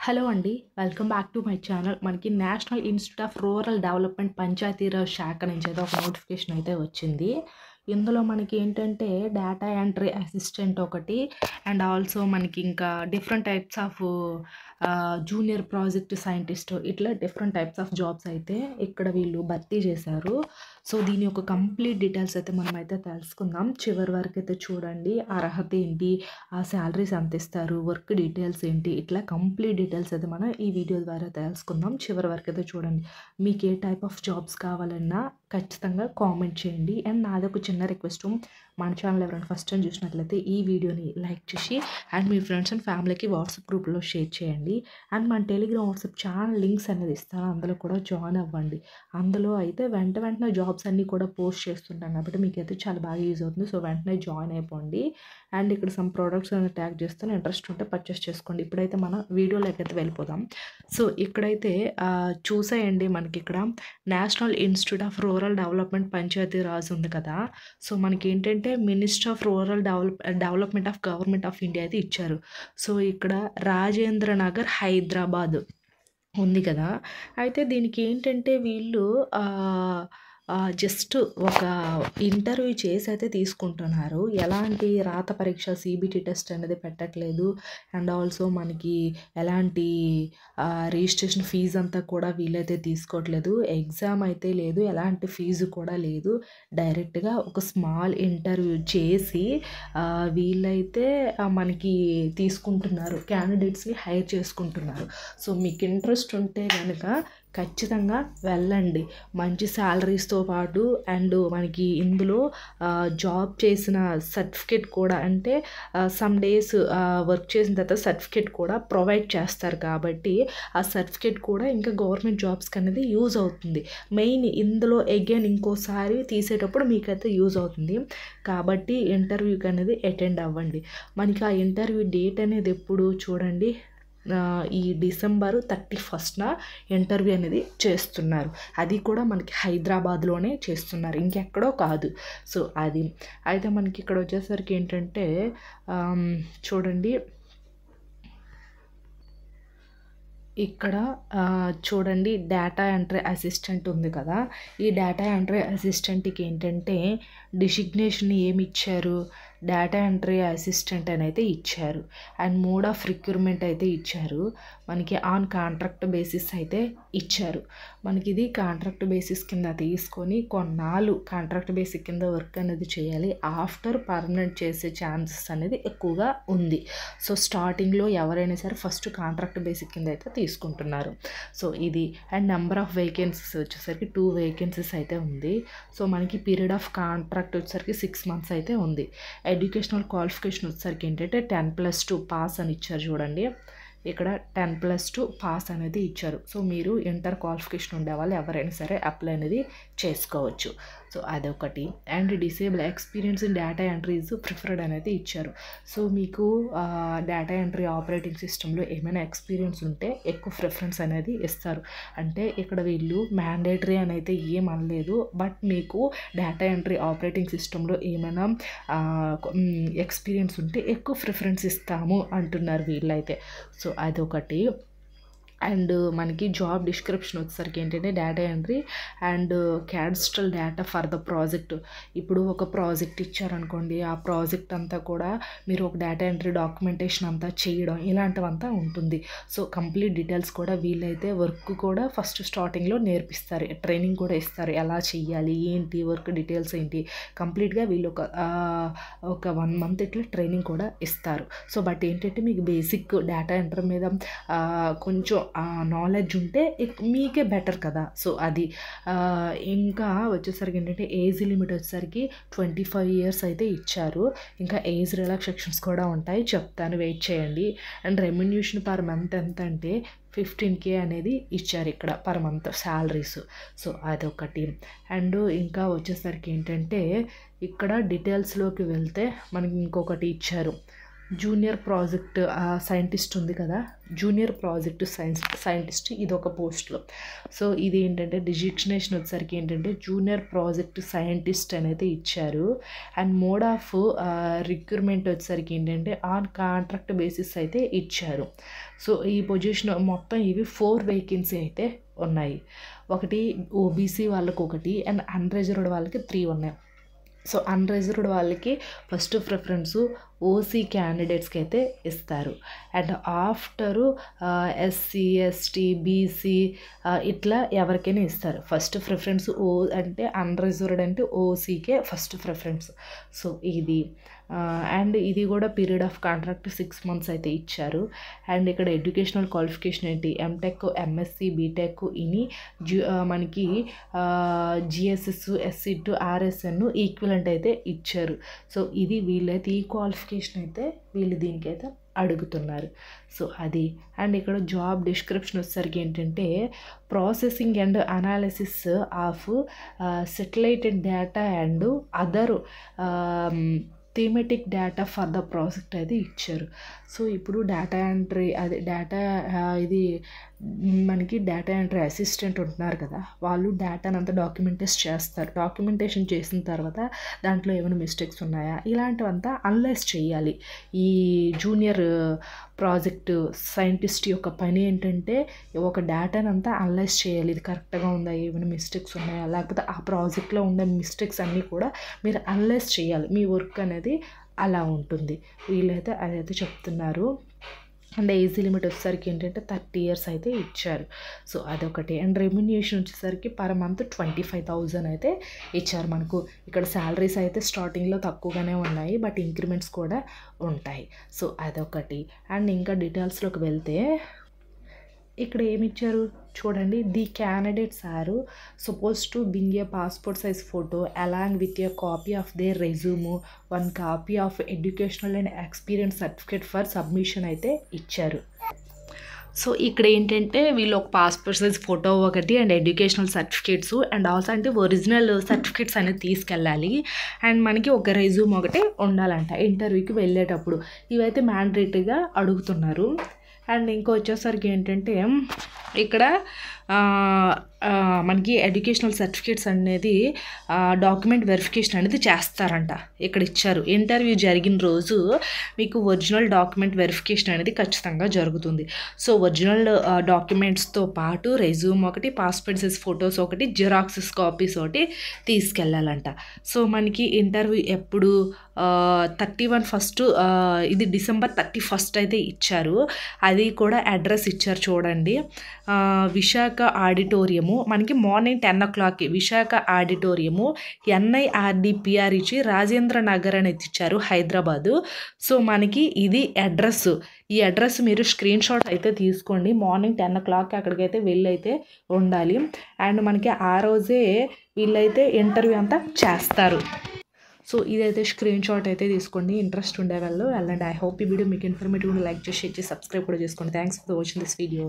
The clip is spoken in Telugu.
హలో అండి. Welcome back to my channel. మనకి national institute of rural development Panchayati Raj శాఖ నుంచయితే ఒక నోటిఫికేషన్ అయితే వచ్చింది. ఇందులో మనకి ఏంటంటే డేటా ఎంట్రీ అసిస్టెంట్ ఒకటి అండ్ ఆల్సో మనకి ఇంకా different types of junior project scientist ఇట్లా డిఫరెంట్ టైప్స్ ఆఫ్ జాబ్స్ అయితే ఇక్కడ వీళ్ళు భర్తీ చేశారు. సో, దీని యొక్క కంప్లీట్ డీటెయిల్స్ అయితే మనమైతే తెలుసుకుందాం. చివరి వరకైతే చూడండి. అర్హత ఏంటి? ఆ శాలరీస్ ఎంత ఇస్తారు? వర్క్ డీటెయిల్స్ ఏంటి? ఇట్లా కంప్లీట్ డీటెయిల్స్ అయితే మనం ఈ వీడియో ద్వారా తెలుసుకుందాం. చివరి వరకైతే చూడండి. మీకు ఏ టైప్ ఆఫ్ జాబ్స్ కావాలన్నా ఖచ్చితంగా కామెంట్ చేయండి. అండ్ నాదొక చిన్న రిక్వెస్ట్, మన ఛానల్ ఎవరైనా ఫస్ట్ టైం చూసినట్లయితే ఈ వీడియోని లైక్ చేసి అండ్ మీ ఫ్రెండ్స్ అండ్ ఫ్యామిలీకి వాట్సాప్ గ్రూప్లో షేర్ చేయండి. అండ్ మన టెలిగ్రామ్ వాట్సాప్ ఛానల్ లింక్స్ అనేది ఇస్తాను, అందులో కూడా జాయిన్ అవ్వండి. అందులో అయితే వెంటనే జాబ్స్ అన్నీ కూడా పోస్ట్ చేస్తుంటాం కాబట్టి మీకైతే చాలా బాగా యూజ్ అవుతుంది. సో, వెంటనే జాయిన్ అయిపోండి. అండ్ ఇక్కడ సమ్ ప్రోడక్ట్స్ అనేది ట్యాగ్ చేస్తాను, ఇంట్రెస్ట్ ఉంటే పర్చేస్ చేసుకోండి. ఇప్పుడైతే మన వీడియోలోకి అయితే వెళ్ళిపోదాం. సో, ఇక్కడైతే చూసేయండి, మనకి ఇక్కడ national institute of rural development Panchayati Raj ఉంది కదా! సో, మనకి ఏంటంటే minister of rural development of government of India అయితే ఇచ్చారు. సో, ఇక్కడ రాజేంద్ర నగర్, హైదరాబాద్ ఉంది కదా! అయితే దీనికి ఏంటంటే వీళ్ళు జస్ట్ ఒక ఇంటర్వ్యూ చేసి అయితే తీసుకుంటున్నారు. ఎలాంటి రాత పరీక్ష సీబీటీ టెస్ట్ అనేది పెట్టట్లేదు. అండ్ ఆల్సో మనకి ఎలాంటి రిజిస్ట్రేషన్ ఫీజు అంతా కూడా వీళ్ళైతే తీసుకోవట్లేదు. ఎగ్జామ్ అయితే లేదు, ఎలాంటి ఫీజు కూడా లేదు. డైరెక్ట్‌గా ఒక స్మాల్ ఇంటర్వ్యూ చేసి వీళ్ళైతే మనకి తీసుకుంటున్నారు. క్యాండిడేట్స్‌ని హైర్ చేసుకుంటున్నారు. సో, మీకు ఇంట్రెస్ట్ ఉంటే గనక ఖచ్చితంగా వెళ్ళండి. మంచి శాలరీస్‌తో పాటు అండ్ మనకి ఇందులో జాబ్ చేసిన సర్టిఫికేట్ కూడా, అంటే సమ్ డేస్ వర్క్ చేసిన తర్వాత సర్టిఫికేట్ కూడా ప్రొవైడ్ చేస్తారు కాబట్టి ఆ సర్టిఫికేట్ కూడా ఇంకా గవర్నమెంట్ జాబ్స్‌కి అనేది యూజ్ అవుతుంది. మెయిన్ ఇందులో అగైన్ ఇంకోసారి తీసేటప్పుడు మీకైతే యూజ్ అవుతుంది. కాబట్టి ఇంటర్వ్యూకి అనేది అటెండ్ అవ్వండి. మనకి ఆ ఇంటర్వ్యూ డేట్ అనేది ఎప్పుడు చూడండి, ఈ డిసెంబర్ 31న ఇంటర్వ్యూ అనేది చేస్తున్నారు. అది కూడా మనకి హైదరాబాద్లోనే చేస్తున్నారు, ఇంకెక్కడో కాదు. సో, అది అయితే మనకి ఇక్కడ వచ్చేసరికి ఏంటంటే చూడండి, ఇక్కడ చూడండి, డేటా ఎంట్రీ అసిస్టెంట్ ఉంది కదా! ఈ డేటా ఎంట్రీ అసిస్టెంట్‌కి ఏంటంటే డిజిగ్నేషన్ ఏమి ఇచ్చారు? డేటా ఎంట్రీ అసిస్టెంట్ అని అయితే ఇచ్చారు. అండ్ మోడ్ ఆఫ్ రిక్రూట్మెంట్ అయితే ఇచ్చారు. మనకి ఆన్ కాంట్రాక్ట్ బేసిస్ అయితే ఇచ్చారు. మనకి ఇది కాంట్రాక్ట్ బేసిస్ కింద తీసుకొని కొన్నాళ్ళు కాంట్రాక్ట్ బేసిక్ కింద వర్క్ అనేది చేయాలి. ఆఫ్టర్ పర్మనెంట్ చేసే ఛాన్సెస్ అనేది ఎక్కువగా ఉంది. సో, స్టార్టింగ్‌లో ఎవరైనా సరే ఫస్ట్ కాంట్రాక్ట్ బేసిక్ కింద అయితే తీసుకుంటున్నారు. సో, ఇది అండ్ నెంబర్ ఆఫ్ వేకెన్సీస్ వచ్చేసరికి 2 వేకెన్సీస్ అయితే ఉంది. సో, మనకి పీరియడ్ ఆఫ్ కాంట్రాక్ట్ వచ్చేసరికి 6 మంత్స్ అయితే ఉంది. ఎడ్యుకేషనల్ క్వాలిఫికేషన్ వచ్చేసరికి ఏంటంటే 10+2 పాస్ అని ఇచ్చారు చూడండి. ఇక్కడ 10+2 పాస్ అనేది ఇచ్చారు. సో, మీరు ఇంటర్ క్వాలిఫికేషన్ ఉండేవాళ్ళు ఎవరైనా సరే అప్లై అనేది చేసుకోవచ్చు. సో, అదొకటి. And disable experience in data entry is preferred అనేది ఇచ్చారు. సో, మీకు డేటా ఎంట్రీ ఆపరేటింగ్ సిస్టంలో ఏమైనా ఎక్స్పీరియన్స్ ఉంటే ఎక్కువ ప్రిఫరెన్స్ అనేది ఇస్తారు. అంటే ఇక్కడ వీళ్ళు మ్యాండేటరీ అని అయితే ఏం అనలేదు. బట్ మీకు డేటా ఎంట్రీ ఆపరేటింగ్ సిస్టంలో ఏమైనా ఎక్స్పీరియన్స్ ఉంటే ఎక్కువ ప్రిఫరెన్స్ ఇస్తాము అంటున్నారు వీళ్ళైతే. సో, అదొకటి. అండ్ మనకి జాబ్ డిస్క్రిప్షన్ వచ్చేసరికి ఏంటంటే data entry and cadastral data for the project. ఇప్పుడు ఒక ప్రాజెక్ట్ ఇచ్చారనుకోండి, ఆ ప్రాజెక్ట్ అంతా కూడా మీరు ఒక డేటా ఎంట్రీ డాక్యుమెంటేషన్ అంతా చేయడం ఇలాంటివంతా ఉంటుంది. సో, కంప్లీట్ డీటెయిల్స్ కూడా వీళ్ళైతే వర్క్ కూడా ఫస్ట్ స్టార్టింగ్లో నేర్పిస్తారు, ట్రైనింగ్ కూడా ఇస్తారు. ఎలా చెయ్యాలి, ఏంటి, వర్క్ డీటెయిల్స్ ఏంటి, కంప్లీట్గా వీళ్ళు ఒక 1 మంత్ ఇట్లా ట్రైనింగ్ కూడా ఇస్తారు. సో, బట్ ఏంటంటే మీకు బేసిక్ డేటా ఎంట్రీ మీద కొంచెం నాలెడ్జ్ ఉంటే మీకే బెటర్ కదా! సో, అది ఇంకా వచ్చేసరికి ఏంటంటే ఏజ్ లిమిట్ వచ్చేసరికి 25 ఇయర్స్ అయితే ఇచ్చారు. ఇంకా ఏజ్ రిలాక్సేషన్స్ కూడా ఉంటాయి, చెప్తాను, వెయిట్ చేయండి. అండ్ రెమ్యునరేషన్ పర్ మంత్ ఎంత అంటే 15K అనేది ఇచ్చారు ఇక్కడ పర్ మంత్ శాలరీస్. సో, అదొకటి. అండ్ ఇంకా వచ్చేసరికి ఏంటంటే ఇక్కడ డీటెయిల్స్లోకి వెళ్తే మనకి ఇంకొకటి ఇచ్చారు. జూనియర్ ప్రాజెక్ట్ సైంటిస్ట్ ఉంది కదా, జూనియర్ ప్రాజెక్ట్ సైంటిస్ట్ ఇది ఒక పోస్ట్లో. సో ఇది ఏంటంటే డిజిగ్నేషన్ వచ్చేసరికి ఏంటంటే జూనియర్ ప్రాజెక్ట్ సైంటిస్ట్ అనేది ఇచ్చారు. అండ్ మోడ్ ఆఫ్ రిక్రూట్మెంట్ వచ్చేసరికి ఏంటంటే ఆన్ కాంట్రాక్ట్ బేసిస్ అయితే ఇచ్చారు. సో ఈ పొజిషన్ మొత్తం ఇవి 4 వేకెన్సీ అయితే ఉన్నాయి. ఒకటి ఓబీసీ వాళ్ళకి ఒకటి అండ్ అన్రిజర్వ్డ్ వాళ్ళకి 3 ఉన్నాయి. సో అన్రిజర్వ్డ్ వాళ్ళకి ఫస్ట్ ప్రిఫరెన్సు ఓసీ క్యాండిడేట్స్కి అయితే ఇస్తారు. And after SC ST BC ఇట్లా ఎవరికైనా ఇస్తారు. ఫస్ట్ ప్రిఫరెన్స్ అంటే అన్రిజర్వ్డ్ అంటే ఓసీకే ఫస్ట్ ప్రిఫరెన్స్. సో ఇది అండ్ ఇది కూడా పీరియడ్ ఆఫ్ కాంట్రాక్ట్ 6 months అయితే ఇచ్చారు. అండ్ ఇక్కడ ఎడ్యుకేషనల్ క్వాలిఫికేషన్ ఏంటి, ఎంటెక్ ఎంఎస్సి బీటెక్ ఇని మనకి జిఎస్ఎస్ ఎస్సీ2 ఆర్ఎస్ఎన్ ఈక్వలెంట్ అయితే ఇచ్చారు. సో ఇది వీళ్ళైతే ఈ క్వాలిఫికేషన్ అయితే వీళ్ళు దీనికైతే అడుగుతున్నారు. సో అది అండ్ ఇక్కడ జాబ్ డిస్క్రిప్షన్ వచ్చేసరికి ఏంటంటే processing and analysis of satellite data and other thematic data for the project అయితే ఇచ్చారు. సో ఇప్పుడు డేటా ఎంట్రీ అది డేటా ఇది మనకి డేటా ఎంట్రీ అసిస్టెంట్ ఉంటున్నారు కదా, వాళ్ళు డేటాను అంతా డాక్యుమెంటేషన్ చేసిన తర్వాత దాంట్లో ఏమైనా మిస్టేక్స్ ఉన్నాయా ఇలాంటివంతా అనలైజ్ చేయాలి. ఈ జూనియర్ ప్రాజెక్ట్ సైంటిస్ట్ యొక్క పని ఏంటంటే ఒక డేటాను అంతా అనలైజ్ చేయాలి. ఇది కరెక్ట్గా ఉందా, ఏమైనా మిస్టేక్స్ ఉన్నాయా, లేకపోతే ఆ ప్రాజెక్ట్లో ఉండే మిస్టేక్స్ అన్నీ కూడా మీరు అనలైజ్ చేయాలి. మీ వర్క్ అనేది అలా ఉంటుంది. వీళ్ళైతే అదైతే చెప్తున్నారు. అండ్ ఏజ్ లిమిట్ వచ్చేసరికి ఏంటంటే 30 years అయితే ఇచ్చారు. సో అదొకటి. అండ్ రెమ్యునేషన్ వచ్చేసరికి పర్ మంత్ 25,000 అయితే ఇచ్చారు. మనకు ఇక్కడ శాలరీస్ అయితే స్టార్టింగ్లో తక్కువగానే ఉన్నాయి, బట్ ఇంక్రిమెంట్స్ కూడా ఉంటాయి. సో అదొకటి. అండ్ ఇంకా డీటెయిల్స్లోకి వెళ్తే ఇక్కడ ఏమి ఇచ్చారు చూడండి. The candidates are suppose to bring a passport size photo along with a copy of their resume, 1 copy of educational and experience certificate for submission అయితే ఇచ్చారు. సో ఇక్కడ ఏంటంటే వీళ్ళు ఒక పాస్పోర్ట్ సైజ్ ఫోటో ఒకటి and educational certificates and also అంటే ఒరిజినల్ సర్టిఫికేట్స్ అనేది తీసుకెళ్ళాలి. అండ్ మనకి ఒక రెజ్యూమ్ ఒకటి ఉండాలంట ఇంటర్వ్యూకి వెళ్ళేటప్పుడు. ఇవైతే మ్యాండేటరీగా అడుగుతున్నారు. అండ్ ఇంకో వచ్చేసరికి ఏంటంటే ఇక్కడ మనకి ఎడ్యుకేషనల్ సర్టిఫికేట్స్ అనేది డాక్యుమెంట్ వెరిఫికేషన్ అనేది చేస్తారంట. ఇక్కడ ఇచ్చారు ఇంటర్వ్యూ జరిగిన రోజు మీకు ఒరిజినల్ డాక్యుమెంట్ వెరిఫికేషన్ అనేది ఖచ్చితంగా జరుగుతుంది. సో ఒరిజినల్ డాక్యుమెంట్స్తో పాటు రెజ్యూమ్ ఒకటి, పాస్పోర్ట్ సైజ్ ఫొటోస్ ఒకటి, జిరాక్సెస్ కాపీస్ ఒకటి తీసుకెళ్ళాలంట. సో మనకి ఇంటర్వ్యూ ఎప్పుడు 31 ఫస్ట్ ఇది December 31 అయితే ఇచ్చారు. అది కూడా అడ్రస్ ఇచ్చారు చూడండి. విశాఖ ఆడిటోరియము మనకి మార్నింగ్ 10 o'clockకి విశాఖ ఆడిటోరియము NIRDPR ఇచ్చి రాజేంద్ర నగర్ అనేది ఇచ్చారు హైదరాబాదు. సో మనకి ఇది అడ్రస్. ఈ అడ్రస్ మీరు స్క్రీన్ షాట్ అయితే తీసుకోండి. మార్నింగ్ 10 o'clockకి అక్కడికైతే వెళ్ళైతే ఉండాలి. అండ్ మనకి ఆ రోజే వీళ్ళైతే ఇంటర్వ్యూ అంతా చేస్తారు. సో ఇదైతే స్క్రీన్ షాట్ అయితే తీసుకోండి. ఇంట్రెస్ట్ ఉండే వాళ్ళు వెళ్ళండి. ఐ హోప్ ఈ వీడియో మీకు ఇన్ఫర్మేటివ్ లైక్ చేసి షేర్ చేసి సబ్స్క్రైబ్ కూడా చేసుకోండి. Thanks for watching this video.